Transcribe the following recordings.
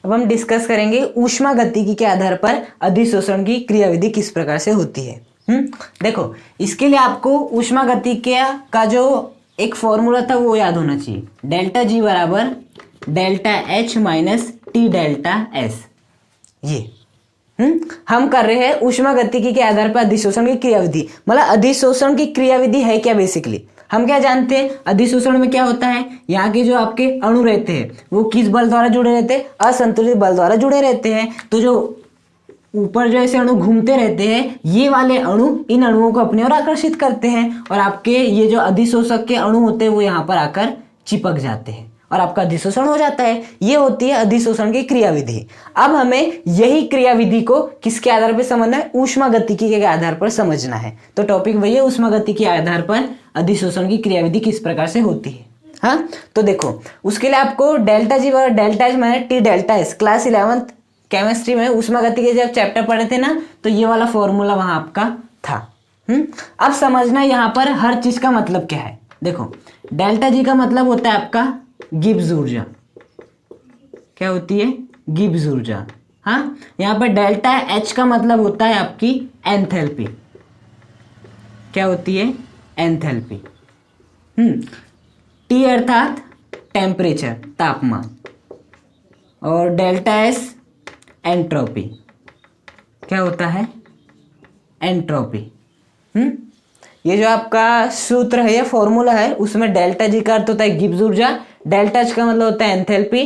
अब हम डिस्कस करेंगे ऊष्मागतिकी के आधार पर अधिशोषण की क्रियाविधि किस प्रकार से होती है। देखो, इसके लिए आपको ऊष्मागतिकी का जो एक फॉर्मूला था वो याद होना चाहिए। डेल्टा जी बराबर delta H minus T delta S. ये हम कर रहे हैं ऊष्मागतिकी के आधार पर अधिशोषण की क्रियाविधि। मतलब अधिशोषण की क्रियाविधि है क्या? बेसिकली हम क्या जानते हैं, अधिशोषण में क्या होता है, यहाँ के जो आपके अणु रहते हैं वो किस बल द्वारा जुड़े रहते हैं? असंतुलित बल द्वारा जुड़े रहते हैं। तो जो ऊपर जो ऐसे अणु घूमते रहते हैं, ये वाले अणु इन अणुओं को अपनी ओर आकर्षित करते हैं और आपके ये जो अधिशोषक के अणु होते हैं वो यहाँ पर आकर चिपक जाते हैं और आपका अधिशोषण हो जाता है। ये होती है अधिशोषण की क्रियाविधि। अब हमें यही क्रियाविधि को किसके आधार पर समझना है? ऊष्मागतिकी के आधार पर समझना है। तो टॉपिक वही है, ऊष्मागतिकी के आधार पर अधिशोषण की क्रियाविधि किस प्रकार से होती है। हाँ, तो देखो उसके लिए आपको डेल्टा जी बराबर delta H minus T delta S, class 11th chemistry में ऊष्मागतिकी जब चैप्टर पढ़े थे ना, तो ये वाला फॉर्मूला वहां आपका था। अब समझना यहाँ पर हर चीज का मतलब क्या है। देखो, डेल्टा जी का मतलब होता है आपका गिब्स ऊर्जा। क्या होती है? गिब्स ऊर्जा। हाँ, यहाँ पर डेल्टा एच का मतलब होता है आपकी एंथैल्पी। क्या होती है? एंथैल्पी। टी अर्थात टेम्परेचर, तापमान, और डेल्टा एस एंट्रोपी। क्या होता है? एंट्रोपी। ये जो आपका सूत्र है या फॉर्मूला है, उसमें डेल्टा जी का अर्थ होता है गिब्स ऊर्जा, डेल्टा एच का मतलब होता है एंथैल्पी,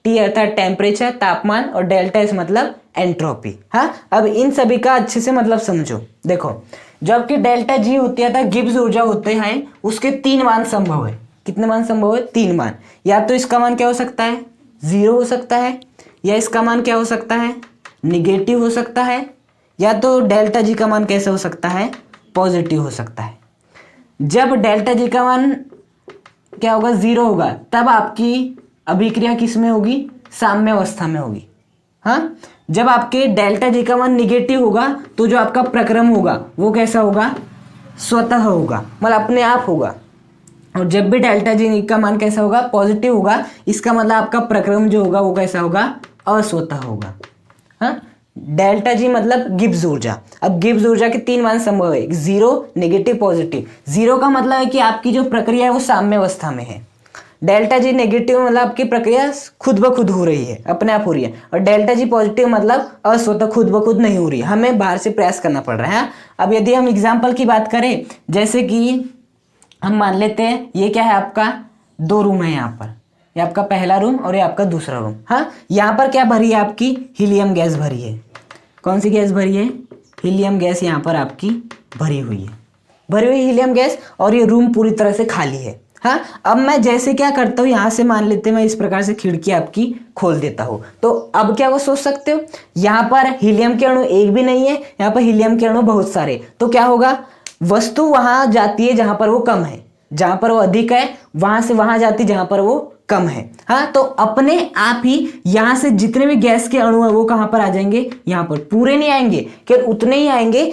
टी अर्थात टेम्परेचर, तापमान, और डेल्टा एस मतलब एंट्रोपी। हाँ, अब इन सभी का अच्छे से मतलब समझो। देखो, जो आपकी डेल्टा जी होती है गिब्स ऊर्जा होते हैं, उसके 3 मान संभव है। कितने मान संभव है? 3 मान। या तो इसका मान क्या हो सकता है? 0 हो सकता है, या इसका मान क्या हो सकता है? निगेटिव हो सकता है, या तो डेल्टा जी का मान कैसे हो सकता है? पॉजिटिव हो सकता है। जब डेल्टा जी का मान क्या होगा? 0 होगा, तब आपकी अभिक्रिया किस में होगी? साम्य अवस्था में होगी। हाँ, जब आपके डेल्टा जी का मान निगेटिव होगा तो जो आपका प्रक्रम होगा वो कैसा होगा? स्वतः होगा, मतलब अपने आप होगा। और जब भी डेल्टा जी का मान कैसा होगा? पॉजिटिव होगा, इसका मतलब आपका प्रक्रम जो होगा वो कैसा होगा? अस्वतः होगा। हाँ, डेल्टा जी मतलब गिब्स ऊर्जा। अब गिब्स ऊर्जा के 3 मान संभव है, 0, नेगेटिव, पॉजिटिव। 0 का मतलब है कि आपकी जो प्रक्रिया है वो साम्य अवस्था में है। डेल्टा जी नेगेटिव मतलब आपकी प्रक्रिया खुद ब खुद हो रही है, अपने आप हो रही है। और डेल्टा जी पॉजिटिव मतलब अस्वतः, खुद ब खुद नहीं हो रही है, हमें बाहर से प्रयास करना पड़ रहा है। अब यदि हम एग्जाम्पल की बात करें, जैसे कि हम मान लेते हैं ये क्या है आपका? 2 रूम है यहाँ पर, ये आपका पहला रूम और ये आपका दूसरा रूम। हाँ, यहाँ पर क्या भरी है? आपकी हीलियम गैस भरी है। कौन सी गैस भरी है? हीलियम गैस यहाँ पर आपकी भरी हुई है, भरी हुई हीलियम गैस, और ये रूम पूरी तरह से खाली है। हाँ, अब मैं जैसे क्या करता हूँ, यहाँ से मान लेते हैं मैं इस प्रकार से खिड़की आपकी खोल देता हूँ, तो अब क्या वो सोच सकते हो, यहाँ पर हीलियम के अणु एक भी नहीं है, यहाँ पर हीलियम के अणु बहुत सारे। तो क्या होगा? वस्तु वहां जाती है जहां पर वो कम है, जहां पर वो अधिक है वहां से वहां जाती जहां पर वो कम है। हाँ, तो अपने आप ही यहां से जितने भी गैस के अणु है वो कहां पर आ जाएंगे? यहाँ पर। पूरे नहीं आएंगे, केवल उतने ही आएंगे,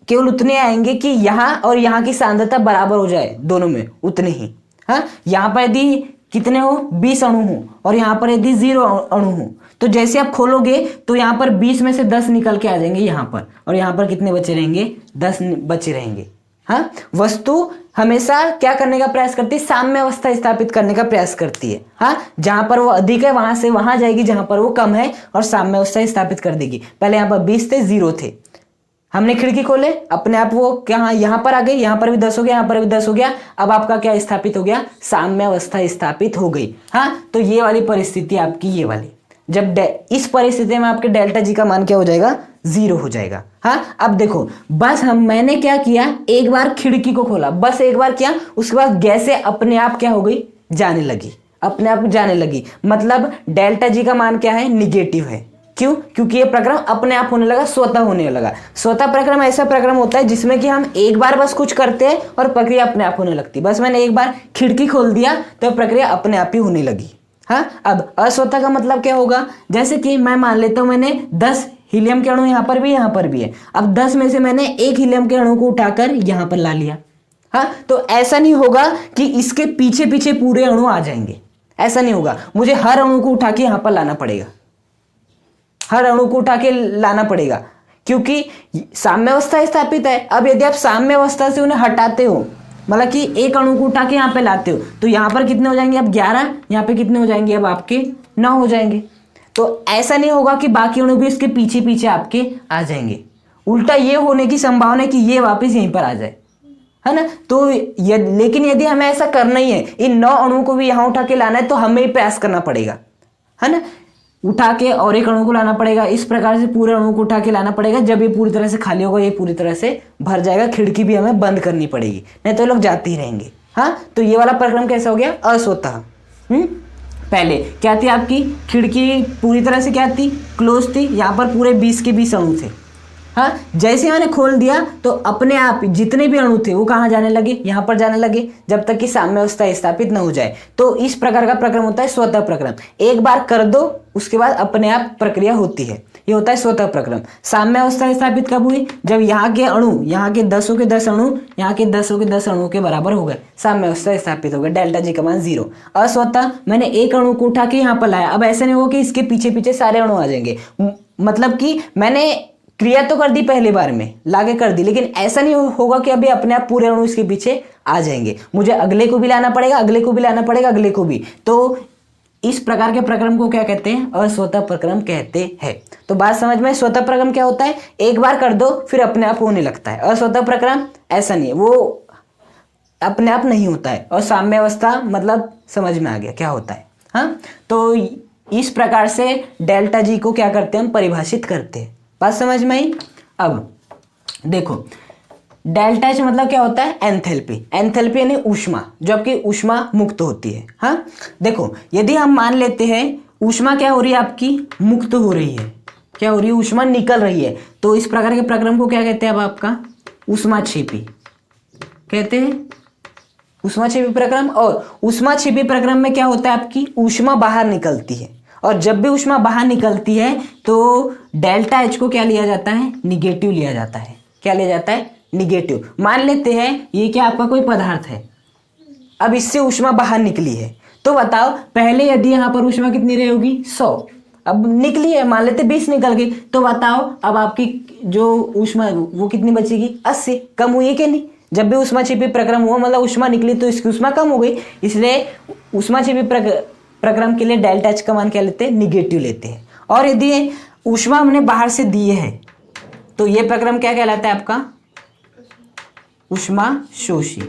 केवल उतने आएंगे कि यहाँ और यहाँ की सांद्रता बराबर हो जाए, दोनों में उतने ही। हाँ, यहाँ पर यदि कितने हो? 20 अणु हो, और यहाँ पर यदि 0 अणु हो, तो जैसे आप खोलोगे तो यहाँ पर 20 में से 10 निकल के आ जाएंगे यहाँ पर, और यहाँ पर कितने बचे रहेंगे? 10 बचे रहेंगे। हाँ, वस्तु हमेशा क्या करने का प्रयास करती है? साम्य अवस्था स्थापित करने का प्रयास करती है। हाँ, जहां पर वो अधिक है वहां से वहां जाएगी, जहां पर वो कम है, और साम्य अवस्था स्थापित कर देगी। पहले यहाँ पर 20 थे, 0 थे, हमने खिड़की खोले, अपने आप वो क्या यहाँ पर आ गए, यहाँ पर भी 10 हो गया, यहाँ पर भी 10 हो गया। अब आपका क्या स्थापित हो गया? साम्य अवस्था स्थापित हो गई। हाँ, तो ये वाली परिस्थिति आपकी, ये वाली, जब इस परिस्थिति में आपके डेल्टा जी का मान क्या हो जाएगा? 0 हो जाएगा। हाँ, अब देखो, बस मैंने क्या किया? एक बार खिड़की को खोला, बस एक बार किया, उसके बाद गैसें अपने आप क्या हो गई? जाने लगी, अपने आप जाने लगी। मतलब डेल्टा जी का मान क्या है? निगेटिव है। क्यों? क्योंकि ये प्रक्रम अपने आप होने लगा, स्वतः होने लगा। स्वतः प्रक्रम ऐसा प्रक्रम होता है जिसमें कि हम एक बार बस कुछ करते हैं और प्रक्रिया अपने आप होने लगती। बस मैंने एक बार खिड़की खोल दिया तो प्रक्रिया अपने आप ही होने लगी। हाँ, अब अस्वतः का मतलब क्या होगा? जैसे कि मैं मान लेता हूं मैंने 10 हीलियम के अणु यहाँ पर भी है। अब 10 में से मैंने एक हीलियम के अणु को उठाकर यहाँ पर ला लिया। हाँ, तो ऐसा नहीं होगा कि इसके पीछे पीछे पूरे अणु आ जाएंगे। ऐसा नहीं होगा, मुझे हर अणु को उठा के यहाँ पर लाना पड़ेगा, हर अणु को उठा के लाना पड़ेगा, क्योंकि साम्यावस्था स्थापित है। अब यदि आप साम्यावस्था से उन्हें हटाते हो, मतलब कि एक अणु को उठा के यहाँ पे लाते हो, तो यहाँ पर कितने हो जाएंगे अब 11, यहाँ पे कितने हो जाएंगे अब आपके 9 हो जाएंगे। तो ऐसा नहीं होगा कि बाकी अणु भी इसके पीछे पीछे आपके आ जाएंगे, उल्टा ये होने की संभावना है कि ये वापस यहीं पर आ जाए, है ना। तो लेकिन यदि हमें ऐसा करना ही है, इन 9 अणुओं को भी यहाँ उठा के लाना है, तो हमें ही प्रयास करना पड़ेगा, है ना। उठा के और एक अणु को लाना पड़ेगा, इस प्रकार से पूरे अणु को उठा के लाना पड़ेगा। जब ये पूरी तरह से खाली होगा, ये पूरी तरह से भर जाएगा, खिड़की भी हमें बंद करनी पड़ेगी, नहीं तो लोग जाते ही रहेंगे। हाँ, तो ये वाला प्रक्रम कैसा हो गया, अस्वतः। पहले क्या थी आपकी खिड़की, पूरी तरह से क्या थी, क्लोज थी, यहाँ पर पूरे 20 के 20 अणु थे। हाँ, जैसे मैंने खोल दिया तो अपने आप जितने भी अणु थे वो कहाँ जाने लगे, यहाँ पर जाने लगे, जब तक कि साम्यावस्था स्थापित न हो जाए। तो इस प्रकार का प्रक्रम होता है स्वतः प्रक्रम। एक बार कर दो, उसके बाद अपने आप प्रक्रिया होती है, ये होता है स्वतः प्रक्रम। साम्यावस्था स्थापित कब हुई, जब यहाँ के अणु, यहाँ के 10 के 10 अणु यहाँ के 10 के 10 अणुओं के बराबर हो गए, साम्यावस्था स्थापित हो गए, डेल्टा जी का मान 0। अस्वतः, मैंने एक अणु को उठा के यहाँ पर लाया, अब ऐसा नहीं होगा कि इसके पीछे पीछे सारे अणु आ जाएंगे, मतलब कि मैंने क्रिया तो कर दी पहली बार में, लाके कर दी, लेकिन ऐसा नहीं होगा कि अभी अपने आप पूरे अणु इसके पीछे आ जाएंगे, मुझे अगले को भी लाना पड़ेगा, अगले को भी लाना पड़ेगा, अगले को भी। तो इस प्रकार के प्रक्रम को क्या कहते हैं, अस्वतः प्रक्रम कहते हैं। तो बात समझ में, स्वतः प्रक्रम क्या होता है, एक बार कर दो फिर अपने आप होने लगता है। अस्वतः प्रक्रम ऐसा नहीं है, वो अपने आप नहीं होता है। और साम्यावस्था मतलब समझ में आ गया क्या होता है। हाँ, तो इस प्रकार से डेल्टा जी को क्या करते हैं, हम परिभाषित करते हैं। बात समझ में आई। अब देखो, डेल्टा एच मतलब क्या होता है, एंथैल्पी। एंथैल्पी यानी ऊष्मा, जो आपकी ऊष्मा मुक्त होती है। हाँ, देखो यदि हम मान लेते हैं ऊष्मा क्या हो रही है, आपकी मुक्त हो रही है, क्या हो रही है, ऊष्मा निकल रही है, तो इस प्रकार के प्रक्रम को क्या कहते हैं, अब आपका ऊष्माक्षेपी कहते हैं, ऊष्माक्षेपी प्रक्रम। और ऊष्माक्षेपी प्रक्रम में क्या होता है, आपकी ऊष्मा बाहर निकलती है, और जब भी ऊष्मा बाहर निकलती है तो डेल्टा एच को क्या लिया जाता है, निगेटिव लिया जाता है। क्या लिया जाता है, निगेटिव। मान लेते हैं ये क्या आपका कोई पदार्थ है, अब इससे ऊष्मा बाहर निकली है, तो बताओ पहले यदि यहाँ पर ऊष्मा कितनी रही होगी, 100, अब निकली है, मान लेते 20 निकल गई, तो बताओ अब आपकी जो ऊष्मा वो कितनी बचेगी, 80। कम हुई है कि नहीं, जब भी ऊष्माक्षेपी प्रक्रम हुआ मतलब ऊष्मा निकली तो इसकी ऊष्मा कम हो गई, इसलिए ऊष्माक्षेपी प्रक्रम के लिए डेल्टा एच का मान क्या लेते हैं, निगेटिव लेते हैं। और यदि ऊष्मा हमने बाहर से दी है तो ये प्रक्रम क्या कहलाता है, आपका ऊष्मा शोषी,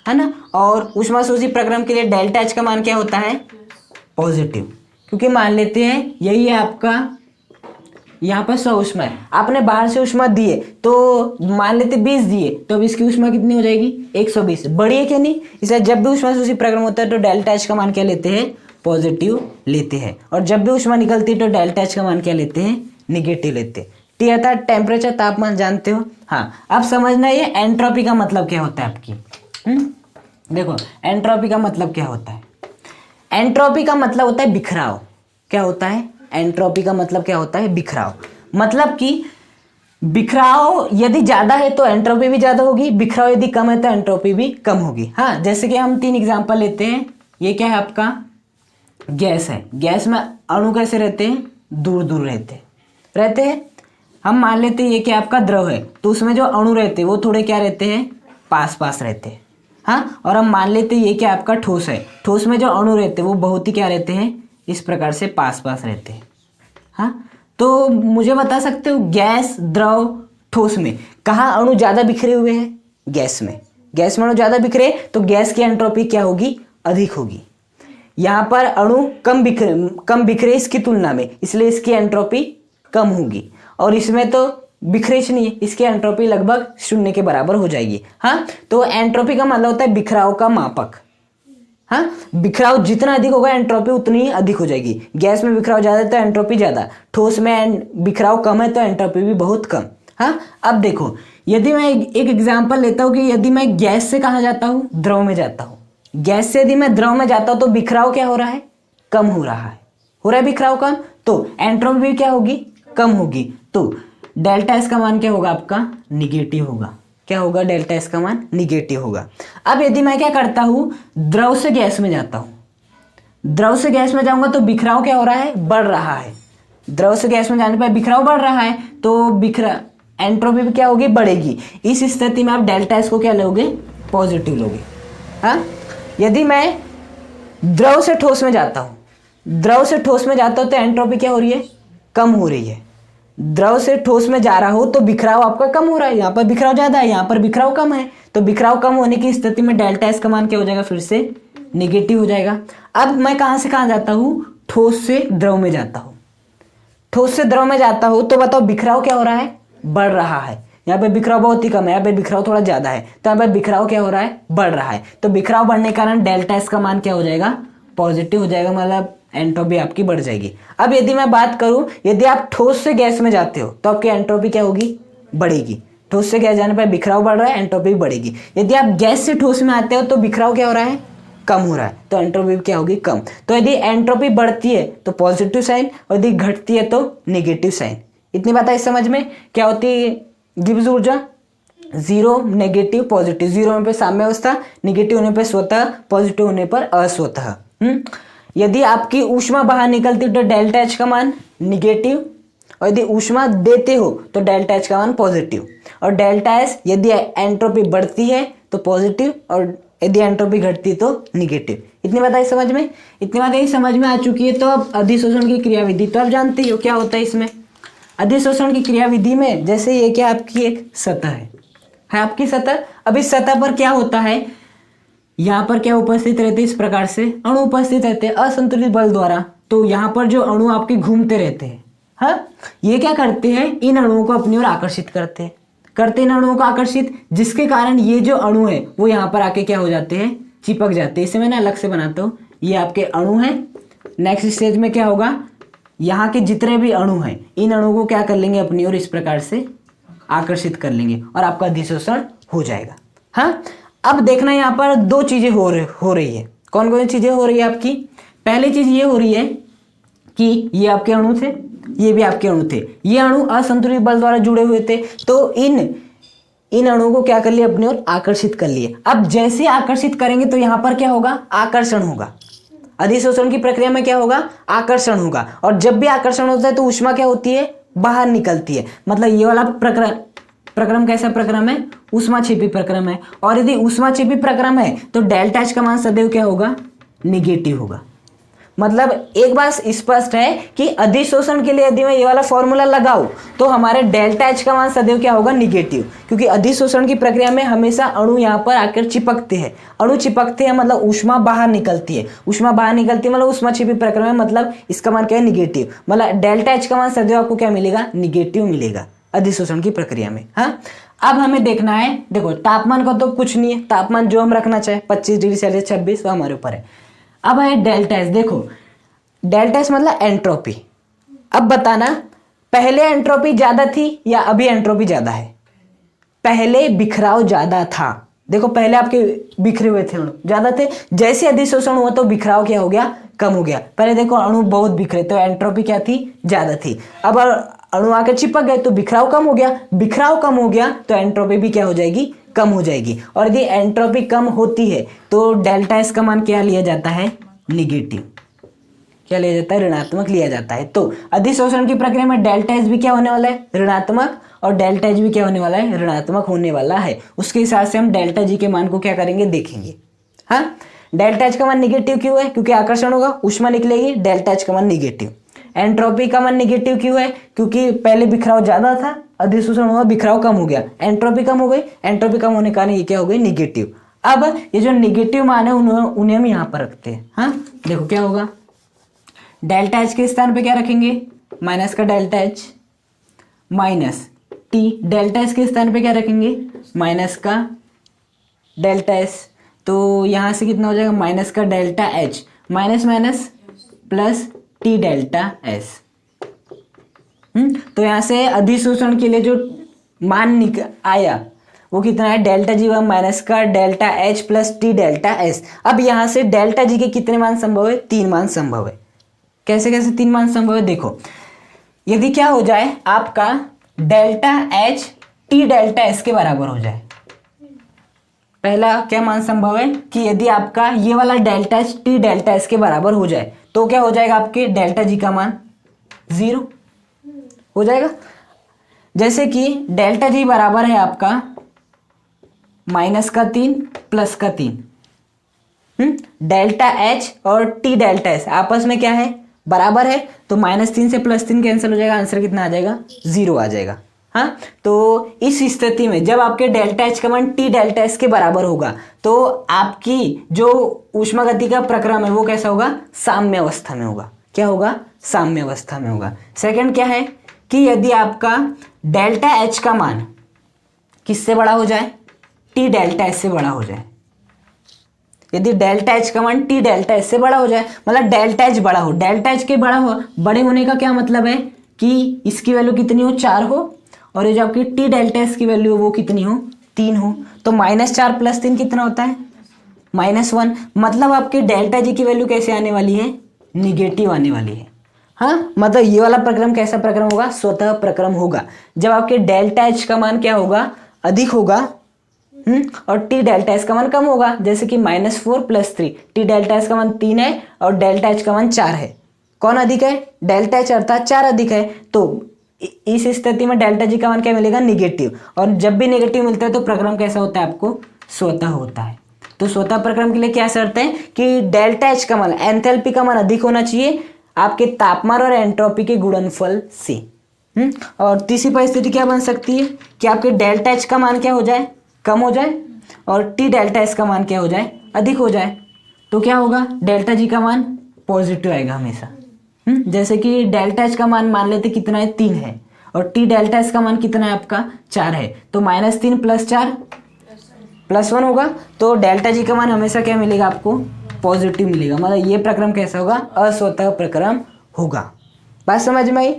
है ना। और ऊष्मा शोषी प्रक्रम के लिए डेल्टा एच का मान क्या होता है, पॉजिटिव, क्योंकि मान लेते हैं यही है आपका, यहाँ पर 100 ऊष्मा है, आपने बाहर से ऊष्मा दिए तो मान लेते 20 दिए, तो अब इसकी ऊष्मा कितनी हो जाएगी, 120, बड़ी है क्या नहीं। इसलिए जब भी ऊष्मा शोषी प्रक्रम होता है तो डेल्टा एच का मान क्या लेते हैं, पॉजिटिव लेते हैं, और जब भी ऊष्मा निकलती है तो डेल्टा एच का मान क्या लेते हैं, निगेटिव लेते हैं। ठीक है, था टेम्परेचर, तापमान जानते हो। हाँ, अब समझना ये एंट्रोपी का मतलब क्या होता है आपकी। देखो एंट्रोपी का मतलब क्या होता है, एंट्रोपी का मतलब होता है बिखराव। क्या होता है, एंट्रोपी का मतलब क्या होता है, बिखराव। मतलब कि बिखराव यदि ज्यादा है तो एंट्रोपी भी ज्यादा होगी, बिखराव यदि कम है तो एंट्रोपी भी कम होगी। हाँ, जैसे कि हम 3 एग्जांपल लेते हैं। ये क्या है आपका, गैस है, गैस में अणु कैसे रहते हैं, दूर दूर रहते हैं। हम मान लेते हैं ये क्या आपका द्रव है, तो उसमें जो अणु रहते हैं वो थोड़े क्या रहते हैं, पास पास रहते हैं। हाँ, और हम मान लेते हैं ये क्या आपका ठोस है, ठोस में जो अणु रहते हैं वो बहुत ही क्या रहते हैं, इस प्रकार से पास पास रहते हैं। हाँ, तो मुझे बता सकते हो गैस, द्रव, ठोस में कहाँ अणु ज़्यादा बिखरे हुए हैं, गैस में। गैस में अणु ज़्यादा बिखरे तो गैस की एंट्रोपी क्या होगी, अधिक होगी। यहाँ पर अणु कम बिखरे इसकी तुलना में, इसलिए इसकी एंट्रोपी कम होगी। और इसमें तो बिखरेच नहीं है, इसकी एंट्रोपी लगभग 0 के बराबर हो जाएगी। हाँ, तो एंट्रोपी का मतलब होता है बिखराव का मापक। हाँ, बिखराव जितना अधिक होगा एंट्रोपी उतनी ही अधिक हो जाएगी। गैस में बिखराव ज़्यादा है तो एंट्रोपी ज़्यादा, ठोस में बिखराव कम है तो एंट्रोपी भी बहुत कम। हाँ, अब देखो यदि मैं एक एग्जांपल लेता हूँ कि यदि मैं गैस से कहाँ जाता हूँ, द्रव में जाता हूँ। गैस से यदि मैं द्रव में जाता हूँ तो बिखराव क्या हो रहा है, कम हो रहा है बिखराव कम, तो एंट्रोपी भी क्या होगी, कम होगी। तो डेल्टा एस का मान क्या होगा आपका, निगेटिव होगा। क्या होगा, डेल्टा एस का मान निगेटिव होगा। अब यदि मैं क्या करता हूँ, द्रव से गैस में जाता हूँ, द्रव से गैस में जाऊंगा तो बिखराव क्या हो रहा है, बढ़ रहा है। द्रव से गैस में जाने पर बिखराव बढ़ रहा है तो एंट्रोपी भी क्या होगी, बढ़ेगी। इस स्थिति में आप डेल्टा एस को क्या लोगे, पॉजिटिव लोगे। हाँ, यदि मैं द्रव से ठोस में जाता हूँ, द्रव से ठोस में जाता हूँ तो एंट्रोपी क्या हो रही है, कम हो रही है। द्रव से ठोस में जा रहा हो तो बिखराव आपका कम हो रहा है, यहाँ पर बिखराव ज़्यादा है, यहाँ पर बिखराव कम है। तो बिखराव कम होने की स्थिति में डेल्टा एस का मान क्या हो जाएगा, फिर से निगेटिव हो जाएगा। अब मैं कहाँ से कहाँ जाता हूँ, ठोस से द्रव में जाता हूँ। ठोस से द्रव में जाता हूँ तो बताओ बिखराव क्या हो रहा है, बढ़ रहा है। यहाँ पे बिखराव बहुत ही कम है, यहाँ पे बिखराव थोड़ा ज्यादा है, तो यहाँ पे बिखराव क्या हो रहा है, बढ़ रहा है। तो बिखराव बढ़ने के कारण डेल्टा एस का मान क्या हो जाएगा, पॉजिटिव हो जाएगा, मतलब एंट्रोपी आपकी बढ़ जाएगी। अब यदि मैं बात करूं, यदि आप ठोस से गैस में जाते हो तो आपकी एंट्रोपी क्या होगी, बढ़ेगी। ठोस से गैस जाने पर बिखराव बढ़ रहा है, एंट्रोपी बढ़ेगी। यदि आप गैस से ठोस में आते हो तो बिखराव क्या हो रहा है, कम हो रहा है, तो एंट्रोपी क्या होगी, कम। तो यदि एंट्रोपी बढ़ती है तो पॉजिटिव साइन, और यदि घटती है तो निगेटिव साइन। इतनी बात है इस समझ में। क्या होती है गिब्स ऊर्जा, जीरो, नेगेटिव, पॉजिटिव। जीरो होने पर साम्य अवस्था, नेगेटिव होने पर स्वतः, पॉजिटिव होने पर अस्वतः। यदि आपकी ऊष्मा बाहर निकलती है तो डेल्टा एच का मान निगेटिव, और यदि ऊष्मा देते हो तो डेल्टा एच का मान पॉजिटिव। और डेल्टा एस यदि एंट्रोपी बढ़ती है तो पॉजिटिव, और यदि एंट्रोपी घटती तो निगेटिव। इतनी बात आई समझ में। इतनी बात यही समझ में आ चुकी है। तो अब अधिशोषण की क्रियाविधि तो आप जानते ही हो क्या होता है इसमें। अधिशोषण की क्रियाविधि में जैसे ये क्या आपकी एक सतह है आपकी सतह। अब इस सतह पर क्या होता है, यहाँ पर क्या उपस्थित रहते हैं, इस प्रकार से अणु उपस्थित रहते हैं असंतुलित बल द्वारा। तो यहाँ पर जो अणु आपके घूमते रहते हैं, हाँ, ये क्या करते हैं, इन अणुओं को अपनी ओर आकर्षित करते हैं इन अणुओं को आकर्षित, जिसके कारण ये जो अणु है वो यहाँ पर आके क्या हो जाते हैं, चिपक जाते हैं। इसे मैं ना अलग से बनाता हूँ, ये आपके अणु हैं। नेक्स्ट स्टेज में क्या होगा, यहाँ के जितने भी अणु हैं इन अणुओं को क्या कर लेंगे, अपनी ओर इस प्रकार से आकर्षित कर लेंगे और आपका अधिशोषण हो जाएगा। हाँ, अब देखना यहाँ पर दो चीजें हो रही है। कौन कौन सी चीजें हो रही है आपकी। पहली चीज ये हो रही है कि ये आपके अणु थे, ये भी आपके अणु थे, ये अणु असंतुलित बल द्वारा जुड़े हुए थे, तो इन अणुओं को क्या कर लिया, अपनी ओर आकर्षित कर लिए। अब जैसे आकर्षित करेंगे तो यहाँ पर क्या होगा, आकर्षण होगा। अधिशोषण की प्रक्रिया में क्या होगा, आकर्षण होगा। और जब भी आकर्षण होता है तो ऊष्मा क्या होती है, बाहर निकलती है। मतलब ये वाला प्रक्रम कैसा प्रक्रम है, ऊष्माक्षेपी प्रक्रम है। और यदि ऊष्माक्षेपी प्रक्रम है तो डेल्टा एच का मान सदैव क्या होगा, निगेटिव होगा। मतलब एक बात स्पष्ट है कि अधिशोषण के लिए यदि मैं ये वाला फॉर्मूला लगाऊं तो हमारे डेल्टा एच का मान सदैव क्या होगा, निगेटिव। क्योंकि अधिशोषण की प्रक्रिया में हमेशा अणु यहाँ पर आकर चिपकते हैं। अणु चिपकते हैं मतलब ऊष्मा बाहर निकलती है। ऊष्मा बाहर निकलती है मतलब ऊष्माक्षेपी प्रक्रिया में, मतलब इसका मान क्या है, निगेटिव। मतलब डेल्टा एच का मान सदैव आपको क्या मिलेगा, निगेटिव मिलेगा अधिशोषण की प्रक्रिया में। हाँ, अब हमें देखना है, देखो तापमान का तो कुछ नहीं है, तापमान जो हम रखना चाहे 25 डिग्री सेल्सियस 26, वो हमारे ऊपर है। अब है डेल्टा एस। देखो डेल्टा एस मतलब एंट्रोपी। अब बताना पहले एंट्रोपी ज्यादा थी या अभी एंट्रोपी ज्यादा है। पहले बिखराव ज्यादा था। देखो पहले आपके बिखरे हुए थे अणु ज्यादा थे, जैसे अधिशोषण हुआ तो बिखराव क्या हो गया, कम हो गया। पहले देखो अणु बहुत बिखरे तो एंट्रोपी क्या थी, ज्यादा थी। अब अणु आकर चिपक गए तो बिखराव कम हो गया। बिखराव कम हो गया तो एंट्रोपी भी क्या हो जाएगी, कम हो जाएगी। और यदि एंट्रोपी कम होती है तो डेल्टा एस का मान क्या लिया जाता है, निगेटिव। क्या लिया जाता है, ऋणात्मक लिया जाता है। तो अधिशोषण की प्रक्रिया में डेल्टा एस भी क्या होने वाला है, ऋणात्मक, और डेल्टा एच भी क्या होने वाला है, ऋणात्मक होने वाला है। उसके हिसाब से हम डेल्टा जी के मान को क्या करेंगे, देखेंगे। हाँ, डेल्टा एच का मान निगेटिव क्यों है, क्योंकि आकर्षण होगा, ऊष्मा निकलेगी, डेल्टा एच का मान निगेटिव। एंट्रोपी का मान निगेटिव क्यों है, क्योंकि पहले बिखराव ज्यादा था, अधिशोषण हुआ, बिखराव कम हो गया, एंट्रोपी कम हो गई। एंट्रोपी कम होने के कारण ये क्या हो गई, निगेटिव। अब ये जो निगेटिव मान है उन्हें हम यहाँ पर रखते हैं। हाँ, देखो क्या होगा, डेल्टा एच के स्थान पे क्या रखेंगे, माइनस का delta H minus T. Delta S के स्थान पे क्या रखेंगे, माइनस का डेल्टा एस। तो यहाँ से कितना हो जाएगा, माइनस का delta H minus minus plus T delta S. तो यहाँ से अधिशोषण के लिए जो मान आया वो कितना है, डेल्टा जी वन माइनस का delta H plus T delta S. अब यहाँ से डेल्टा जी के कितने मान संभव है, 3 मान संभव है। कैसे कैसे 3 मान संभव है, देखो यदि क्या हो जाए आपका delta H T delta S के बराबर हो जाए, पहला क्या मान संभव है कि यदि आपका ये वाला delta H T delta S के बराबर हो जाए तो क्या हो जाएगा, आपके डेल्टा जी का मान 0 हो जाएगा। जैसे कि डेल्टा जी बराबर है आपका -3 +3। डेल्टा एच और टी डेल्टा एस आपस में क्या है, बराबर है, तो -3 से +3 कैंसिल हो जाएगा, आंसर कितना आ जाएगा, 0 आ जाएगा। हाँ, तो इस स्थिति में जब आपके डेल्टा एच का मान टी डेल्टा एस के बराबर होगा तो आपकी जो ऊष्मागति का प्रक्रम है वो कैसा होगा, साम्य अवस्था में होगा। क्या होगा, साम्य अवस्था में होगा। सेकंड क्या है कि यदि आपका डेल्टा एच का मान किससे बड़ा हो जाए, टी डेल्टा एस से बड़ा हो जाए। यदि डेल्टा एच का मान टी डेल्टा एस से बड़ा हो जाए, मतलब डेल्टा एच बड़ा हो, डेल्टा एच के बड़े होने का क्या मतलब है कि इसकी वैल्यू कितनी हो, 4 हो, और ये जो आपकी टी डेल्टा एस की वैल्यू वो कितनी हो, 3 हो। तो -4 + 3 कितना होता है, -1। मतलब आपके डेल्टा जी की वैल्यू कैसे आने वाली है, निगेटिव आने वाली है। हाँ, मतलब ये वाला प्रक्रम कैसा प्रक्रम होगा, स्वतः प्रक्रम होगा। जब आपके डेल्टा एच का मान क्या होगा, अधिक होगा, और टी डेल्टा एस का मान कम होगा। जैसे कि -4 + 3, टी डेल्टा एस का मान 3 है और डेल्टा एच का मान 4 है। कौन अधिक है, डेल्टा एच अर्थात 4 अधिक है। तो इस स्थिति में डेल्टा जी का मान क्या मिलेगा, निगेटिव। और जब भी निगेटिव मिलता है तो प्रक्रम कैसा होता है, आपको स्वतः होता है। तो स्वतः प्रक्रम के लिए क्या शर्त है कि डेल्टा एच का मान, एंथैल्पी का मान अधिक होना चाहिए आपके तापमान और एंट्रोपी के गुणनफल से। और तीसरी परिस्थिति क्या बन सकती है कि आपके डेल्टा एच का मान क्या हो जाए, कम हो जाए, और टी डेल्टा एस का मान क्या हो जाए, अधिक हो जाए। तो क्या होगा, डेल्टा जी का मान पॉजिटिव आएगा हमेशा। जैसे कि डेल्टा एच का मान मान लेते कितना है, 3 है, और टी डेल्टा एस का मान कितना है आपका, 4 है। तो -3 + 4 +1 होगा। तो डेल्टा जी का मान हमेशा क्या मिलेगा, आपको पॉजिटिव मिलेगा। मतलब ये प्रक्रम कैसा होगा, अस्वतः प्रक्रम होगा। बात समझ में आई।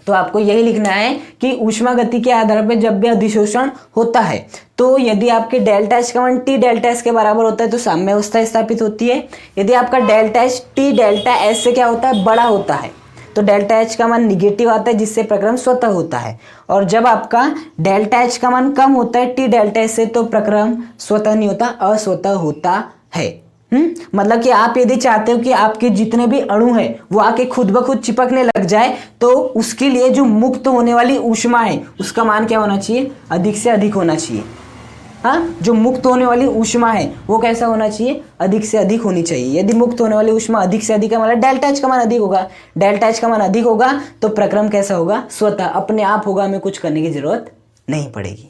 तो आपको यही लिखना है कि ऊष्मागति के आधार पर जब भी अधिशोषण होता है तो यदि आपके डेल्टा एच का मान टी डेल्टा एस के बराबर होता है तो साम्य अवस्था स्थापित होती है। यदि आपका delta H T delta S से क्या होता है, बड़ा होता है, तो डेल्टा एच का मान निगेटिव आता है, जिससे प्रक्रम स्वतः होता है। और जब आपका डेल्टा एच का मान कम होता है टी डेल्टा एस से तो प्रक्रम स्वतः नहीं होता, अस्वतः होता है। मतलब कि आप यदि चाहते हो कि आपके जितने भी अणु हैं वो आके खुद ब खुद चिपकने लग जाए तो उसके लिए जो मुक्त होने वाली ऊष्मा है उसका मान क्या होना चाहिए, अधिक से अधिक होना चाहिए। हाँ, जो मुक्त होने वाली ऊष्मा है वो कैसा होना चाहिए, अधिक से अधिक होनी चाहिए। यदि मुक्त होने वाली ऊष्मा अधिक से अधिक है, मतलब डेल्टा एच का मान अधिक होगा, डेल्टा एच का मान अधिक होगा तो प्रक्रम कैसा होगा, स्वतः अपने आप होगा, हमें कुछ करने की जरूरत नहीं पड़ेगी।